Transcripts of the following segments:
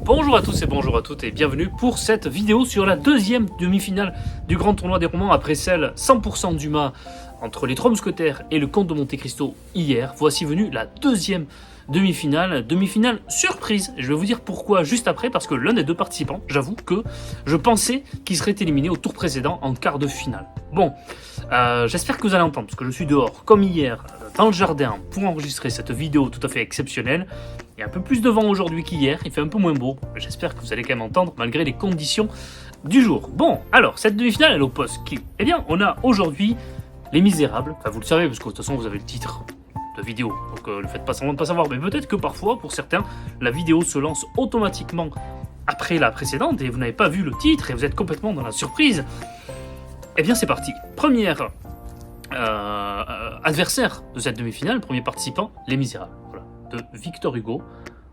Bonjour à tous et bonjour à toutes et bienvenue pour cette vidéo sur la deuxième demi-finale du grand tournoi des romans après celle 100% d'Humain entre les Trois Mousquetaires et le Comte de Monte Cristo hier. Voici venue la deuxième demi-finale surprise. Je vais vous dire pourquoi juste après, parce que l'un des deux participants, j'avoue que je pensais qu'il serait éliminé au tour précédent en quart de finale. Bon, j'espère que vous allez entendre, parce que je suis dehors, comme hier, dans le jardin, pour enregistrer cette vidéo tout à fait exceptionnelle. Il y a un peu plus de vent aujourd'hui qu'hier, il fait un peu moins beau. J'espère que vous allez quand même entendre, malgré les conditions du jour. Bon, alors, cette demi-finale, elle oppose qui? Eh bien, on a aujourd'hui Les Misérables. Enfin, vous le savez, parce que de toute façon, vous avez le titre de vidéo, donc ne faites pas semblant de pas savoir, mais peut-être que parfois, pour certains, la vidéo se lance automatiquement après la précédente et vous n'avez pas vu le titre et vous êtes complètement dans la surprise. Eh bien c'est parti, première adversaire de cette demi-finale, premier participant, Les Misérables, voilà, de Victor Hugo.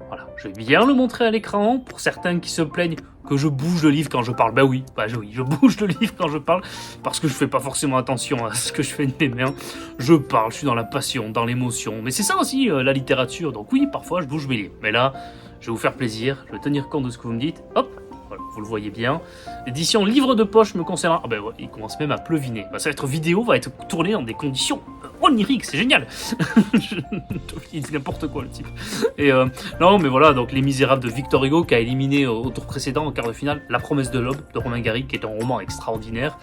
Voilà, je vais bien le montrer à l'écran, pour certains qui se plaignent que je bouge le livre quand je parle. Oui, je bouge le livre quand je parle, parce que je fais pas forcément attention à ce que je fais de mes mains. Je parle, je suis dans la passion, dans l'émotion. Mais c'est ça aussi, la littérature. Donc oui, parfois je bouge mes livres. Mais là, je vais vous faire plaisir, je vais tenir compte de ce que vous me dites. Hop, voilà, vous le voyez bien. L'édition livre de poche me concernant. Ah ben ouais, il commence même à pleuviner. Ça va être vidéo, va être tourné dans des conditions oniriques, c'est génial. Il dit n'importe quoi le type. Et non mais voilà, donc Les Misérables de Victor Hugo qui a éliminé au tour précédent en quart de finale La Promesse de l'Aube de Romain Gary, qui est un roman extraordinaire,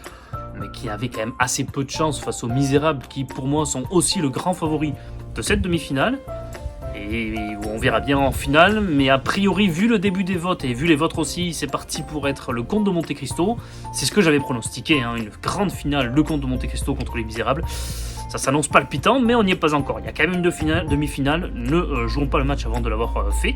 mais qui avait quand même assez peu de chance face aux Misérables, qui pour moi sont aussi le grand favori de cette demi-finale. Et on verra bien en finale, mais a priori, vu le début des votes et vu les votes aussi, c'est parti pour être le Comte de Monte Cristo. C'est ce que j'avais pronostiqué, hein, une grande finale, le Comte de Monte Cristo contre les Misérables. Ça s'annonce palpitant, mais on n'y est pas encore. Il y a quand même une demi-finale, ne jouons pas le match avant de l'avoir fait.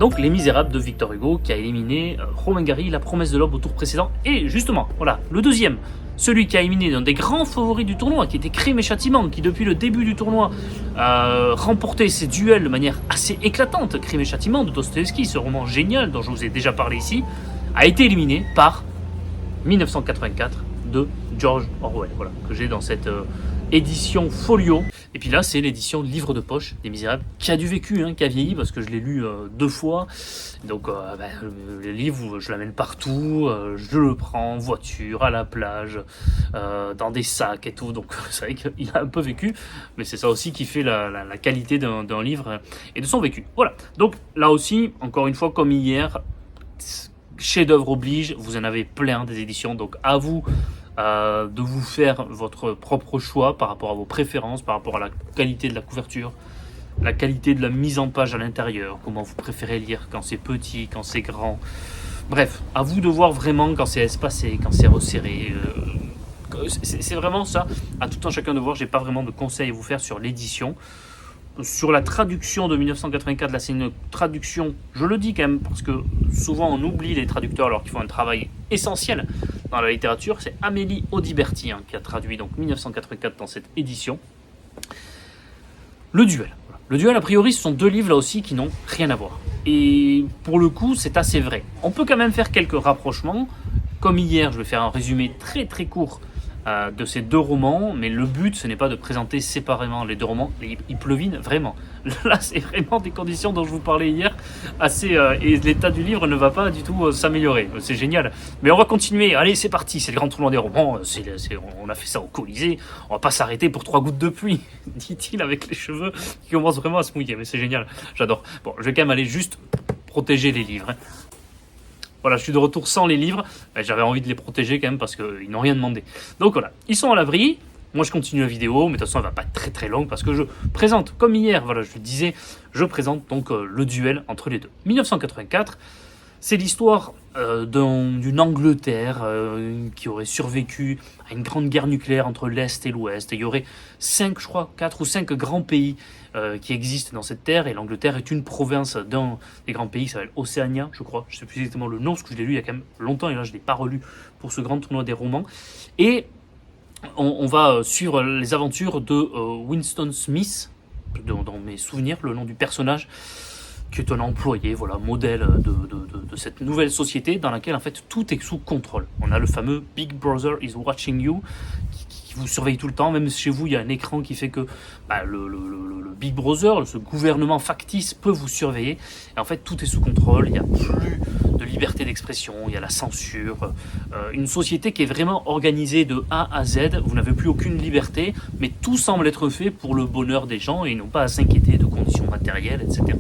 Donc Les Misérables de Victor Hugo qui a éliminé Romain Gary, La Promesse de l'Aube au tour précédent. Et justement, voilà, le deuxième, celui qui a éliminé l'un des grands favoris du tournoi, qui était Crime et Châtiment, qui depuis le début du tournoi remportait ses duels de manière assez éclatante. Crime et Châtiment de Dostoïevski, ce roman génial dont je vous ai déjà parlé ici, a été éliminé par 1984 de George Orwell, voilà, que j'ai dans cette édition folio. Et puis là, c'est l'édition livre de poche des Misérables, qui a du vécu, hein, qui a vieilli, parce que je l'ai lu 2 fois. Donc, le livre, je l'amène partout, je le prends en voiture, à la plage, dans des sacs et tout. Donc, c'est vrai qu'il a un peu vécu, mais c'est ça aussi qui fait la qualité d'un livre et de son vécu. Voilà. Donc, là aussi, encore une fois, comme hier, chef-d'œuvre oblige, vous en avez plein des éditions. Donc, à vous de vous faire votre propre choix par rapport à vos préférences, par rapport à la qualité de la couverture, la qualité de la mise en page à l'intérieur, comment vous préférez lire, quand c'est petit, quand c'est grand. Bref, à vous de voir vraiment quand c'est espacé, quand c'est resserré. C'est vraiment ça, à tout un chacun de voir. J'ai pas vraiment de conseils à vous faire sur l'édition. Sur la traduction de 1984, là c'est une traduction, je le dis quand même, parce que souvent on oublie les traducteurs alors qu'ils font un travail essentiel dans la littérature. C'est Amélie Audiberti qui a traduit donc 1984 dans cette édition. Le duel. Voilà. Le duel, a priori, ce sont 2 livres là aussi qui n'ont rien à voir. Et pour le coup, c'est assez vrai. On peut quand même faire quelques rapprochements. Comme hier, je vais faire un résumé très très court de ces 2 romans, mais le but ce n'est pas de présenter séparément les 2 romans. Il pleuvine vraiment. Là c'est vraiment des conditions dont je vous parlais hier assez, et l'état du livre ne va pas du tout s'améliorer. C'est génial, mais on va continuer. Allez, c'est parti, c'est le grand tournoi des romans. On a fait ça au Colisée, on va pas s'arrêter pour 3 gouttes de pluie, dit-il avec les cheveux qui commencent vraiment à se mouiller. Mais c'est génial, j'adore. Bon, je vais quand même aller juste protéger les livres, hein. Voilà, je suis de retour sans les livres. J'avais envie de les protéger quand même parce qu'ils n'ont rien demandé. Donc voilà, ils sont à l'abri. Moi, je continue la vidéo, mais de toute façon, elle va pas être très très longue parce que je présente, comme hier, voilà, je le disais, je présente donc le duel entre les deux. 1984, c'est l'histoire d'une Angleterre qui aurait survécu à une grande guerre nucléaire entre l'Est et l'Ouest. Et il y aurait 4 ou 5 grands pays qui existent dans cette terre, et l'Angleterre est une province d'un des grands pays qui s'appelle Océania, je crois. Je ne sais plus exactement le nom, parce que je l'ai lu il y a quand même longtemps, et là je ne l'ai pas relu pour ce grand tournoi des romans. Et on va suivre les aventures de Winston Smith, dans mes souvenirs, le nom du personnage, qui est un employé, voilà, modèle de cette nouvelle société dans laquelle en fait tout est sous contrôle. On a le fameux Big Brother is watching you, qui vous surveille tout le temps. Même chez vous, il y a un écran qui fait que le Big Brother, ce gouvernement factice, peut vous surveiller. Et en fait, tout est sous contrôle. Il n'y a plus de liberté d'expression, il y a la censure. Une société qui est vraiment organisée de A à Z. Vous n'avez plus aucune liberté, mais tout semble être fait pour le bonheur des gens et ils n'ont pas à s'inquiéter de conditions matérielles, etc.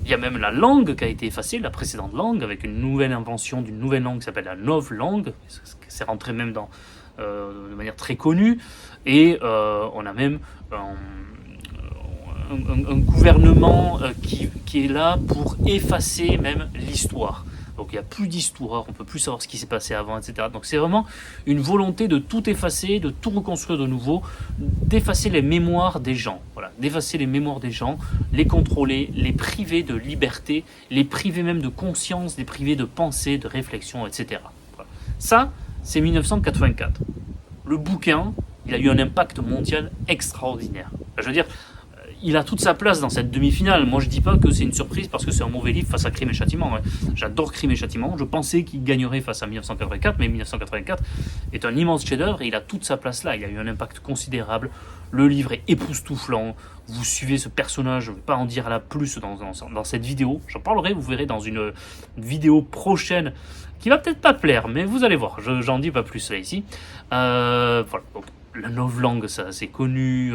Il y a même la langue qui a été effacée, la précédente langue, avec une nouvelle invention d'une nouvelle langue qui s'appelle la novlangue. C'est rentré même de manière très connue. Et on a même un gouvernement qui est là pour effacer même l'histoire. Donc il n'y a plus d'histoire, on ne peut plus savoir ce qui s'est passé avant, etc. Donc c'est vraiment une volonté de tout effacer, de tout reconstruire de nouveau, d'effacer les mémoires des gens. Voilà, d'effacer les mémoires des gens, les contrôler, les priver de liberté, les priver même de conscience, les priver de pensée, de réflexion, etc. Voilà. Ça, c'est 1984. Le bouquin, il a eu un impact mondial extraordinaire. Je veux dire, il a toute sa place dans cette demi-finale. Moi, je dis pas que c'est une surprise parce que c'est un mauvais livre face à Crime et Châtiment. J'adore Crime et Châtiment. Je pensais qu'il gagnerait face à 1984, mais 1984 est un immense chef-d'œuvre et il a toute sa place là. Il a eu un impact considérable. Le livre est époustouflant. Vous suivez ce personnage, je ne vais pas en dire là plus dans cette vidéo. J'en parlerai, vous verrez dans une vidéo prochaine qui va peut-être pas plaire, mais vous allez voir. J'en dis pas plus là ici. Voilà. Donc, la novlangue, ça c'est connu,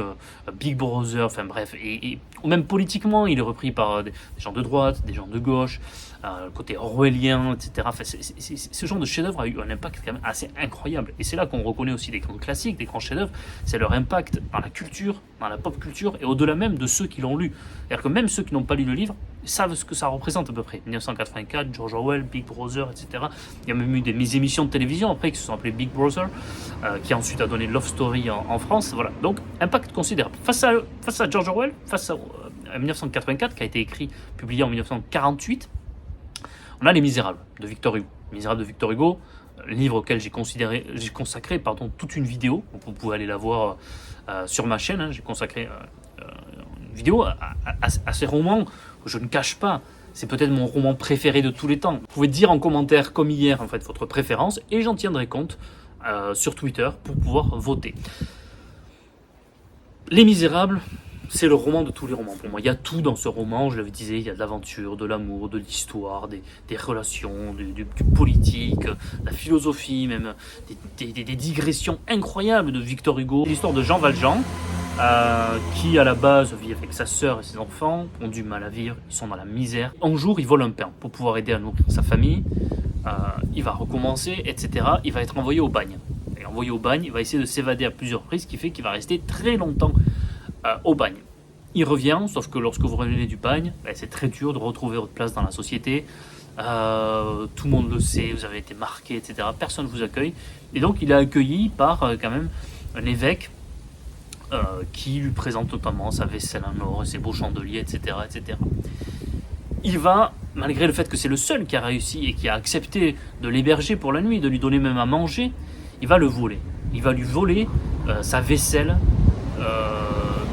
Big Brother, enfin bref, et même politiquement, il est repris par des gens de droite, des gens de gauche, le côté orwellien, etc. Enfin, ce genre de chef-d'œuvre a eu un impact quand même assez incroyable. Et c'est là qu'on reconnaît aussi des grands classiques, des grands chefs-d'œuvre, c'est leur impact dans la culture, dans la pop culture, et au-delà même de ceux qui l'ont lu. C'est-à-dire que même ceux qui n'ont pas lu le livre savent ce que ça représente à peu près. 1984, George Orwell, Big Brother, etc. Il y a même eu des émissions de télévision après qui se sont appelées Big Brother, qui ensuite a donné Love Story en France. Voilà. Donc, impact considérable. Face à George Orwell, face à 1984, qui a été publié en 1948, on a Les Misérables de Victor Hugo. Les Misérables de Victor Hugo, livre auquel j'ai consacré toute une vidéo. Donc vous pouvez aller la voir sur ma chaîne. J'ai consacré une vidéo à ces romans que je ne cache pas. C'est peut-être mon roman préféré de tous les temps. Vous pouvez dire en commentaire, comme hier, en fait, votre préférence, et j'en tiendrai compte sur Twitter pour pouvoir voter. Les Misérables, c'est le roman de tous les romans pour moi. Il y a tout dans ce roman, je le disais, il y a de l'aventure, de l'amour, de l'histoire, des relations, du politique, de la philosophie, même des digressions incroyables de Victor Hugo. L'histoire de Jean Valjean, qui à la base vit avec sa sœur et ses enfants, ont du mal à vivre, ils sont dans la misère. Un jour, il vole un pain pour pouvoir aider à nourrir sa famille. Il va recommencer, etc. Il va être envoyé au bagne. Et envoyé au bagne, il va essayer de s'évader à plusieurs reprises, ce qui fait qu'il va rester très longtemps au bagne. Il revient, sauf que lorsque vous revenez du bagne, c'est très dur de retrouver votre place dans la société. Tout le monde le sait, vous avez été marqué, etc. Personne ne vous accueille. Et donc il est accueilli par quand même un évêque qui lui présente notamment sa vaisselle en or, ses beaux chandeliers, etc., etc. Il va, malgré le fait que c'est le seul qui a réussi et qui a accepté de l'héberger pour la nuit, de lui donner même à manger, il va le voler. Il va lui voler sa vaisselle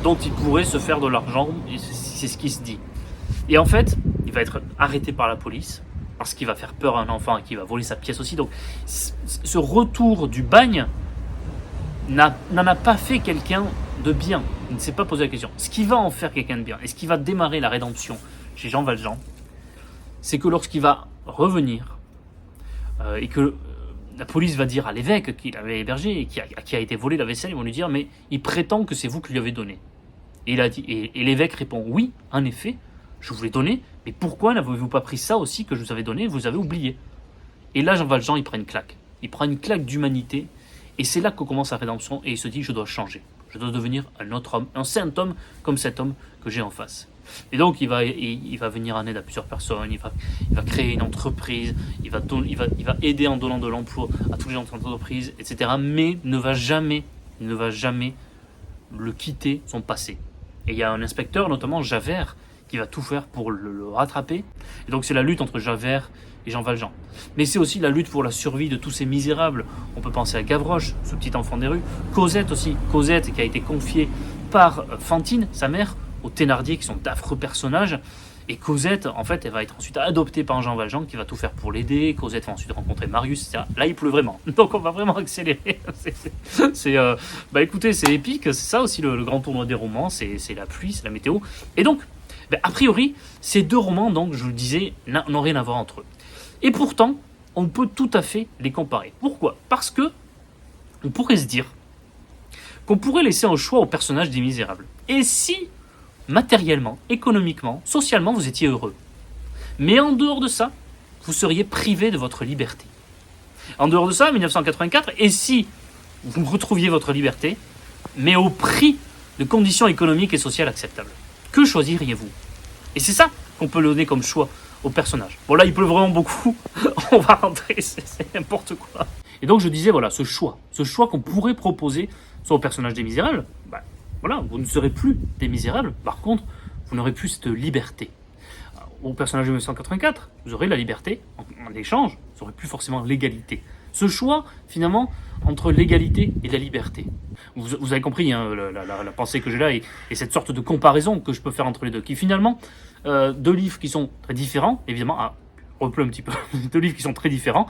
dont il pourrait se faire de l'argent, c'est ce qui se dit. Et en fait, il va être arrêté par la police, parce qu'il va faire peur à un enfant et qu'il va voler sa pièce aussi. Donc, ce retour du bagne n'en a pas fait quelqu'un de bien. Il ne s'est pas posé la question. Ce qui va en faire quelqu'un de bien, et ce qui va démarrer la rédemption chez Jean Valjean, c'est que lorsqu'il va revenir, et que la police va dire à l'évêque qu'il avait hébergé et qui a été volé la vaisselle, ils vont lui dire, mais il prétend que c'est vous qui lui avez donné. Et, et l'évêque répond, oui, en effet, je vous l'ai donné, mais pourquoi n'avez-vous pas pris ça aussi que je vous avais donné, vous avez oublié? Et là, Jean Valjean, il prend une claque. Il prend une claque d'humanité, et c'est là que commence la rédemption, et il se dit, je dois changer. Je dois devenir un autre homme, un saint homme, comme cet homme que j'ai en face. Et donc, il va venir en aide à plusieurs personnes, il va créer une entreprise, il va aider en donnant de l'emploi à tous les gens de l'entreprise, etc. Mais ne va jamais le quitter son passé. Et il y a un inspecteur, notamment Javert, qui va tout faire pour le rattraper. Et donc c'est la lutte entre Javert et Jean Valjean. Mais c'est aussi la lutte pour la survie de tous ces misérables. On peut penser à Gavroche, ce petit enfant des rues. Cosette aussi. Cosette qui a été confiée par Fantine, sa mère, aux Thénardier, qui sont d'affreux personnages. Et Cosette, en fait, elle va être ensuite adoptée par Jean Valjean qui va tout faire pour l'aider. Cosette va ensuite rencontrer Marius, etc. Là, il pleut vraiment. Donc, on va vraiment accélérer. Écoutez, c'est épique. C'est ça aussi le grand tournoi des romans. C'est la pluie, c'est la météo. Et donc, a priori, ces deux romans, donc, je le disais, n'ont rien à voir entre eux. Et pourtant, on peut tout à fait les comparer. Pourquoi ? Parce que on pourrait se dire qu'on pourrait laisser un choix au personnage des Misérables. Et si, matériellement, économiquement, socialement, vous étiez heureux, mais en dehors de ça, vous seriez privé de votre liberté. En dehors de ça, 1984, et si vous retrouviez votre liberté, mais au prix de conditions économiques et sociales acceptables, que choisiriez-vous ? Et c'est ça qu'on peut donner comme choix au personnage. Bon là, il pleut vraiment beaucoup, on va rentrer, c'est n'importe quoi. Et donc je disais, voilà, ce choix qu'on pourrait proposer soit au personnage des Misérables, voilà, vous ne serez plus des Misérables, par contre, vous n'aurez plus cette liberté. Au personnage de 1984, vous aurez la liberté, en échange, vous n'aurez plus forcément l'égalité. Ce choix, finalement, entre l'égalité et la liberté. Vous avez compris hein, la pensée que j'ai là et cette sorte de comparaison que je peux faire entre les deux, qui finalement, deux livres qui sont très différents, évidemment, on pleut un petit peu, deux livres qui sont très différents,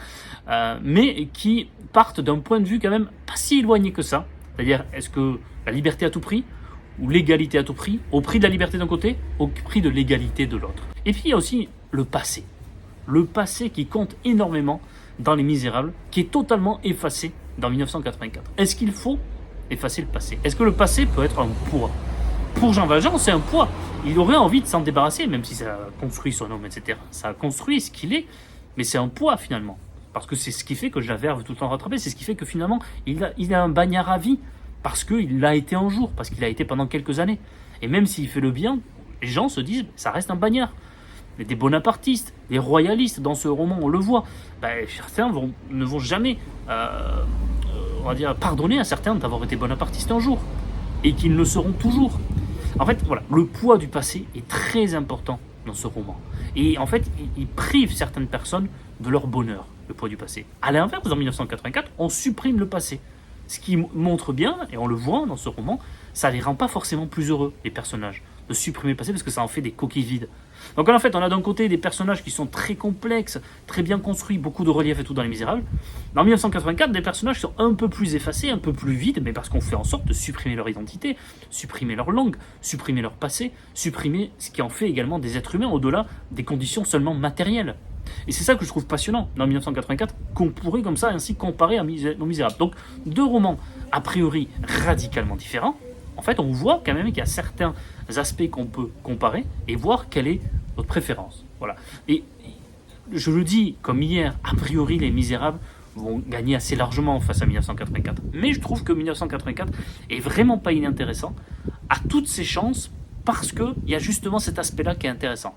mais qui partent d'un point de vue quand même pas si éloigné que ça. C'est-à-dire, est-ce que la liberté à tout prix ou l'égalité à tout prix, au prix de la liberté d'un côté, au prix de l'égalité de l'autre. Et puis il y a aussi le passé. Le passé qui compte énormément dans Les Misérables, qui est totalement effacé dans 1984. Est-ce qu'il faut effacer le passé ? Est-ce que le passé peut être un poids ? Pour Jean Valjean, c'est un poids. Il aurait envie de s'en débarrasser, même si ça a construit son homme, etc. Ça a construit ce qu'il est, mais c'est un poids finalement. Parce que c'est ce qui fait que je la verve tout le temps rattrapée, c'est ce qui fait que finalement, il a un bagnard à vie, parce qu'il l'a été un jour, parce qu'il a été pendant quelques années. Et même s'il fait le bien, les gens se disent, ça reste un bagnard. Mais des bonapartistes, des royalistes, dans ce roman, on le voit, certains ne vont jamais, on va dire, pardonner à certains d'avoir été bonapartistes un jour, et qu'ils le seront toujours. En fait, voilà, le poids du passé est très important dans ce roman. Et en fait, il prive certaines personnes de leur bonheur, le poids du passé. À l'inverse, en 1984, on supprime le passé. Ce qui montre bien, et on le voit dans ce roman, ça les rend pas forcément plus heureux, les personnages, de supprimer le passé, parce que ça en fait des coquilles vides. Donc en fait, on a d'un côté des personnages qui sont très complexes, très bien construits, beaucoup de relief et tout dans Les Misérables. Dans 1984, des personnages qui sont un peu plus effacés, un peu plus vides, mais parce qu'on fait en sorte de supprimer leur identité, supprimer leur langue, supprimer leur passé, supprimer ce qui en fait également des êtres humains, au-delà des conditions seulement matérielles. Et c'est ça que je trouve passionnant dans 1984, qu'on pourrait comme ça ainsi comparer à nos Misérables. Donc deux romans a priori radicalement différents. En fait, on voit quand même qu'il y a certains aspects qu'on peut comparer et voir quelle est notre préférence. Voilà. Et je le dis comme hier, a priori les Misérables vont gagner assez largement face à 1984. Mais je trouve que 1984 est vraiment pas inintéressant, a toutes ses chances parce qu'il y a justement cet aspect-là qui est intéressant,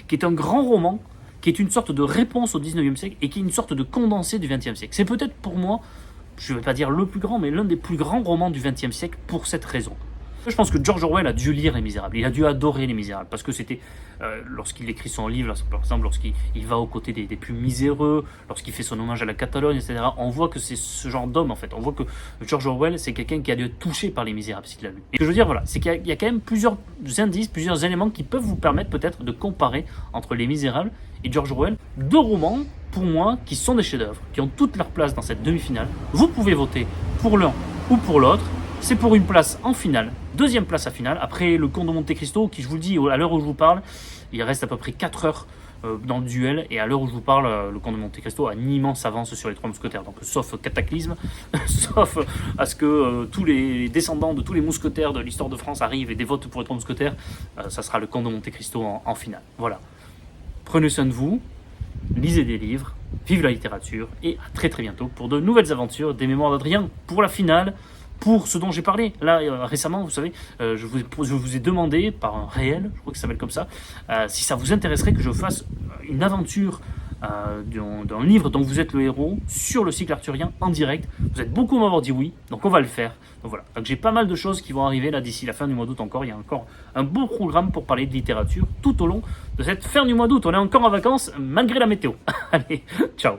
qui est un grand roman, qui est une sorte de réponse au 19e siècle et qui est une sorte de condensé du 20e siècle. C'est peut-être pour moi, je ne vais pas dire le plus grand, mais l'un des plus grands romans du 20e siècle pour cette raison. Je pense que George Orwell a dû lire Les Misérables, il a dû adorer Les Misérables, parce que c'était, lorsqu'il écrit son livre, par exemple, lorsqu'il va aux côtés des plus miséreux, lorsqu'il fait son hommage à la Catalogne, etc., on voit que c'est ce genre d'homme, en fait. On voit que George Orwell, c'est quelqu'un qui a dû être touché par Les Misérables, s'il l'a lu. Et ce que je veux dire, voilà, c'est qu'il y a quand même plusieurs indices, plusieurs éléments qui peuvent vous permettre peut-être de comparer entre Les Misérables et George Orwell. Deux romans, pour moi, qui sont des chefs-d'œuvre, qui ont toute leur place dans cette demi-finale. Vous pouvez voter pour l'un ou pour l'autre. C'est pour une place en finale, deuxième place à finale, après le Comte de Monte Cristo, qui je vous le dis, à l'heure où je vous parle, il reste à peu près 4 heures dans le duel, et à l'heure où je vous parle, le Comte de Monte Cristo a une immense avance sur les 3 mousquetaires, donc sauf cataclysme, sauf à ce que tous les descendants de tous les mousquetaires de l'histoire de France arrivent et dévotent pour les 3 mousquetaires, ça sera le Comte de Monte Cristo en finale. Voilà. Prenez soin de vous, lisez des livres, vive la littérature, et à très très bientôt pour de nouvelles aventures des Mémoires d'Adrien pour la finale. Pour ce dont j'ai parlé, là récemment, vous savez, je vous ai demandé par un réel, je crois que ça s'appelle comme ça, si ça vous intéresserait que je fasse une aventure d'un livre dont vous êtes le héros sur le cycle arthurien en direct. Vous êtes beaucoup à m'avoir dit oui, donc on va le faire. Donc voilà, donc j'ai pas mal de choses qui vont arriver là d'ici la fin du mois d'août encore. Il y a encore un beau programme pour parler de littérature tout au long de cette fin du mois d'août. On est encore en vacances malgré la météo. Allez, ciao.